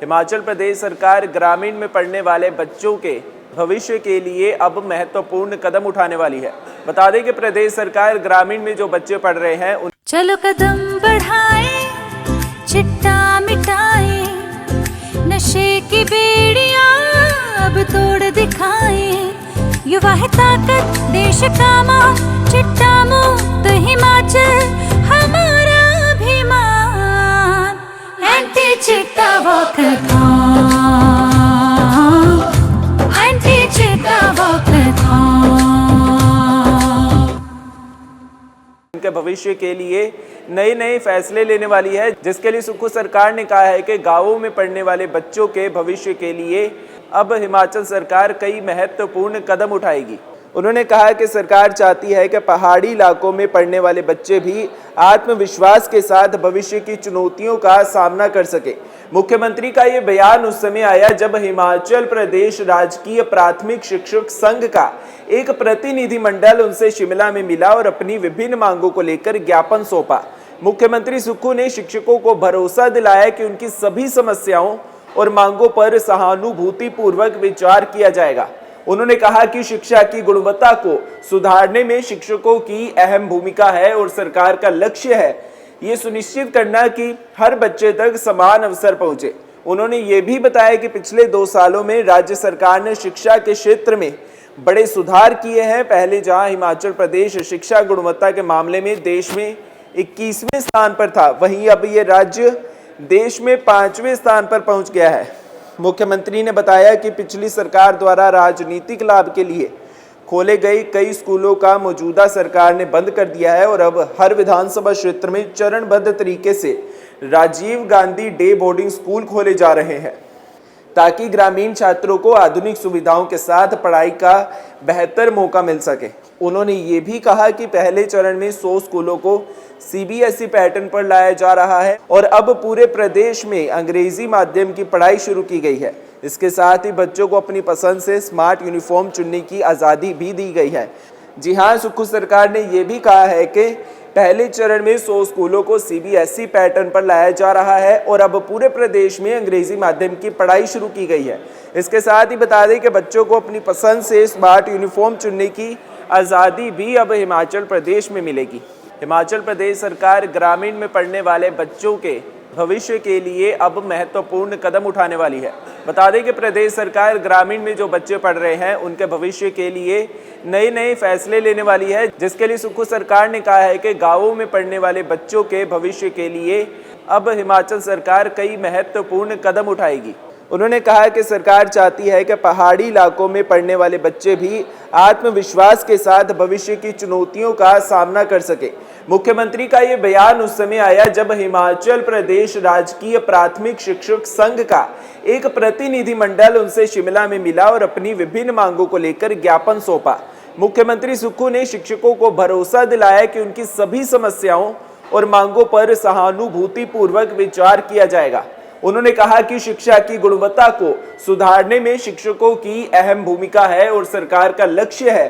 हिमाचल प्रदेश सरकार ग्रामीण में पढ़ने वाले बच्चों के भविष्य के लिए अब महत्वपूर्ण कदम उठाने वाली है। बता दें कि प्रदेश सरकार ग्रामीण में जो बच्चे पढ़ रहे हैं चलो कदम बढ़ाए, चिट्टा मिटाए, नशे की बेड़ियां अब तोड़ दिखाए। युवा है ताकत, देश का मां, चिट्टा मुक्त हिमाचल हमारा अभिमान। एंटी चिट्टा वॉकथॉन, एंटी चिट्टा वॉकथॉन। उनके भविष्य के लिए नए नए फैसले लेने वाली है, जिसके लिए सुक्खू सरकार ने कहा है कि गांवों में पढ़ने वाले बच्चों के भविष्य के लिए अब हिमाचल सरकार कई महत्वपूर्ण कदम उठाएगी। उन्होंने कहा कि सरकार चाहती है कि पहाड़ी इलाकों में पढ़ने वाले बच्चे भी आत्मविश्वास के साथ भविष्य की चुनौतियों का सामना कर सके। मुख्यमंत्री का ये बयान उस समय आया जब हिमाचल प्रदेश राजकीय प्राथमिक शिक्षक संघ का एक प्रतिनिधिमंडल उनसे शिमला में मिला और अपनी विभिन्न मांगों को लेकर ज्ञापन सौंपा। मुख्यमंत्री सुक्खू ने शिक्षकों को भरोसा दिलाया कि उनकी सभी समस्याओं और मांगों पर सहानुभूतिपूर्वक विचार किया जाएगा। उन्होंने कहा कि शिक्षा की गुणवत्ता को सुधारने में शिक्षकों की अहम भूमिका है और सरकार का लक्ष्य है ये सुनिश्चित करना कि हर बच्चे तक समान अवसर पहुंचे। उन्होंने ये भी बताया कि पिछले 2 सालों में राज्य सरकार ने शिक्षा के क्षेत्र में बड़े सुधार किए हैं। पहले जहां हिमाचल प्रदेश शिक्षा गुणवत्ता के मामले में देश में 21वें स्थान पर था, वहीं अब ये राज्य देश में 5वें स्थान पर पहुंच गया है। मुख्यमंत्री ने बताया कि पिछली सरकार द्वारा राजनीतिक लाभ के लिए खोले गए कई स्कूलों का मौजूदा सरकार ने बंद कर दिया है और अब हर विधानसभा क्षेत्र में चरणबद्ध तरीके से Rajiv Gandhi day boarding school खोले जा रहे हैं, ताकि ग्रामीण छात्रों को आधुनिक सुविधाओं के साथ पढ़ाई का बेहतर मौका मिल सके। उन्होंने ये भी कहा कि पहले चरण में 100 स्कूलों को सीबीएसई पैटर्न पर लाया जा रहा है और अब पूरे प्रदेश में अंग्रेजी माध्यम की पढ़ाई शुरू की गई है। इसके साथ ही बच्चों को अपनी पसंद से स्मार्ट यूनिफॉर्म चुनने की आज़ादी भी दी गई है। जी हाँ, सुक्खू सरकार ने ये भी कहा है कि पहले चरण में 100 स्कूलों को सीबीएसई पैटर्न पर लाया जा रहा है और अब पूरे प्रदेश में अंग्रेजी माध्यम की पढ़ाई शुरू की गई है। इसके साथ ही बता दें कि बच्चों को अपनी पसंद से स्मार्ट यूनिफॉर्म चुनने की आज़ादी भी अब हिमाचल प्रदेश में मिलेगी। हिमाचल प्रदेश सरकार ग्रामीण में पढ़ने वाले बच्चों के भविष्य के लिए अब महत्वपूर्ण कदम उठाने वाली है। बता दें कि प्रदेश सरकार ग्रामीण में जो बच्चे पढ़ रहे हैं उनके भविष्य के लिए नए नए फैसले लेने वाली है, जिसके लिए सुक्खू सरकार ने कहा है कि गांवों में पढ़ने वाले बच्चों के भविष्य के लिए अब हिमाचल सरकार कई महत्वपूर्ण कदम उठाएगी। उन्होंने कहा कि सरकार चाहती है कि पहाड़ी इलाकों में पढ़ने वाले बच्चे भी आत्मविश्वास के साथ भविष्य की चुनौतियों का सामना कर सके। मुख्यमंत्री का ये बयान उस समय आया जब हिमाचल प्रदेश राजकीय प्राथमिक शिक्षक संघ का एक प्रतिनिधिमंडल उनसे शिमला में मिला और अपनी विभिन्न मांगों को लेकर ज्ञापन सौंपा। मुख्यमंत्री सुक्खू ने शिक्षकों को भरोसा दिलाया कि उनकी सभी समस्याओं और मांगों पर सहानुभूतिपूर्वक विचार किया जाएगा। उन्होंने कहा कि शिक्षा की गुणवत्ता को सुधारने में शिक्षकों की अहम भूमिका है और सरकार का लक्ष्य है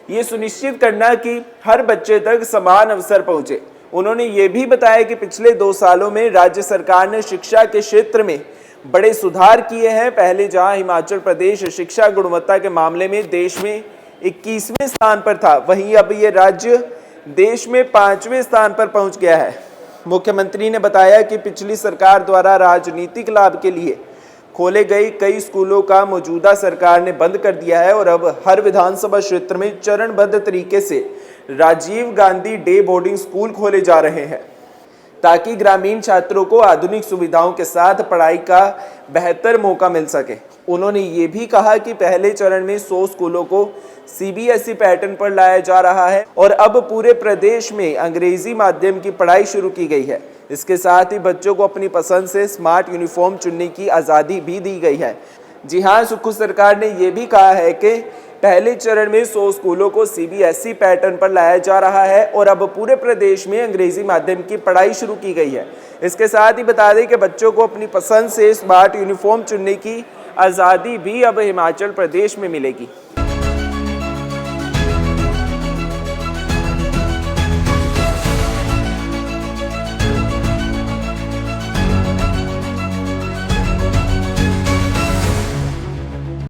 ये सुनिश्चित करना कि हर बच्चे तक समान अवसर पहुंचे। उन्होंने ये भी बताया कि पिछले 2 सालों में राज्य सरकार ने शिक्षा के क्षेत्र में बड़े सुधार किए हैं। पहले जहां हिमाचल प्रदेश शिक्षा गुणवत्ता के मामले में देश में 21वें स्थान पर था, वहीं अब ये राज्य देश में 5वें स्थान पर पहुंच गया है। मुख्यमंत्री ने बताया कि पिछली सरकार द्वारा राजनीतिक लाभ के लिए खोले गए कई स्कूलों का मौजूदा सरकार ने बंद कर दिया है और अब हर विधानसभा क्षेत्र में चरणबद्ध तरीके से Rajiv Gandhi day boarding school खोले जा रहे हैं, ताकि ग्रामीण छात्रों को आधुनिक सुविधाओं के साथ पढ़ाई का बेहतर मौका मिल सके। उन्होंने ये भी कहा कि पहले चरण में 100 स्कूलों को सीबीएसई पैटर्न पर लाया जा रहा है और अब पूरे प्रदेश में अंग्रेजी माध्यम की पढ़ाई शुरू की गई है। इसके साथ ही बच्चों को अपनी पसंद से स्मार्ट यूनिफॉर्म चुनने की आज़ादी भी दी गई है। जी हाँ, सुक्खू सरकार ने ये भी कहा है कि पहले चरण में 100 स्कूलों को सीबीएसई पैटर्न पर लाया जा रहा है और अब पूरे प्रदेश में अंग्रेजी माध्यम की पढ़ाई शुरू की गई है। इसके साथ ही बता दें कि बच्चों को अपनी पसंद से स्मार्ट यूनिफॉर्म चुनने की आज़ादी भी अब हिमाचल प्रदेश में मिलेगी।